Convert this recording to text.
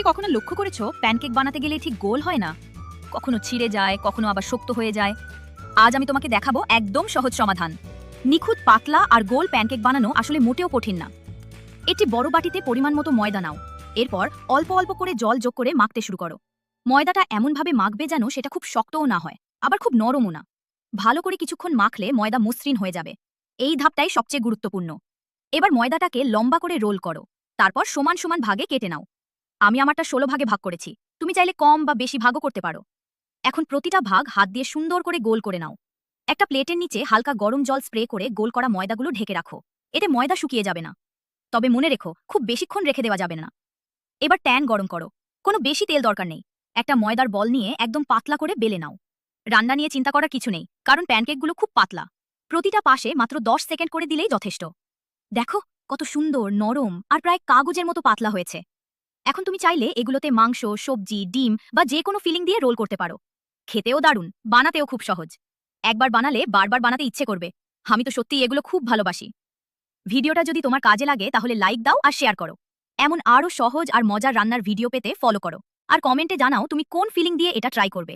কখনো লক্ষ্য করেছো প্যানকেক বানাতে গেলে ঠিক গোল হয় না, কখনো ছিঁড়ে যায়, কখনো আবার শক্ত হয়ে যায়। আজ আমি তোমাকে দেখাবো একদম সহজ সমাধান। নিখুঁত পাতলা আর গোল প্যানকেক বানানো আসলে মোটেও কঠিন না। একটি বড় বাটিতে পরিমাণ মতো ময়দা নাও। এরপর অল্প অল্প করে জল যোগ করে মাখতে শুরু করো। ময়দাটা এমনভাবে মাখবে যেন সেটা খুব শক্তও না হয়, আবার খুব নরমও না। ভালো করে কিছুক্ষণ মাখলে ময়দা মসৃণ হয়ে যাবে। এই ধাপটাই সবচেয়ে গুরুত্বপূর্ণ। এবার ময়দাটাকে লম্বা করে রোল করো। তারপর সমান সমান ভাগে কেটে নাও। আমি আমারটা 16 ভাগে ভাগ করেছি, তুমি চাইলে কম বা বেশি ভাগও করতে পারো। এখন প্রতিটা ভাগ হাত দিয়ে সুন্দর করে গোল করে নাও। একটা প্লেটের নিচে হালকা গরম জল স্প্রে করে গোল করা ময়দাগুলো ঢেকে রাখো। এতে ময়দা শুকিয়ে যাবে না। তবে মনে রেখো, খুব বেশিক্ষণ রেখে দেওয়া যাবে না। এবার প্যান গরম করো। কোনো বেশি তেল দরকার নেই। একটা ময়দার বল নিয়ে একদম পাতলা করে বেলে নাও। রান্না নিয়ে চিন্তা করার কিছু নেই, কারণ প্যানকেকগুলো খুব পাতলা। প্রতিটা পাশে মাত্র 10 সেকেন্ড করে দিলেই যথেষ্ট। দেখো কত সুন্দর, নরম আর প্রায় কাগজের মতো পাতলা হয়েছে। এখন তুমি চাইলে এগুলোতে মাংস, সবজি, ডিম বা যে কোনো ফিলিং দিয়ে রোল করতে পারো। খেতেও দারুণ, বানাতেও খুব সহজ। একবার বানালে বারবার বানাতে ইচ্ছে করবে। আমি তো সত্যিই এগুলো খুব ভালোবাসি। ভিডিওটা যদি তোমার কাজে লাগে তাহলে লাইক দাও আর শেয়ার করো। এমন আরও সহজ আর মজার রান্নার ভিডিও পেতে ফলো করো। আর কমেন্টে জানাও তুমি কোন ফিলিং দিয়ে এটা ট্রাই করবে।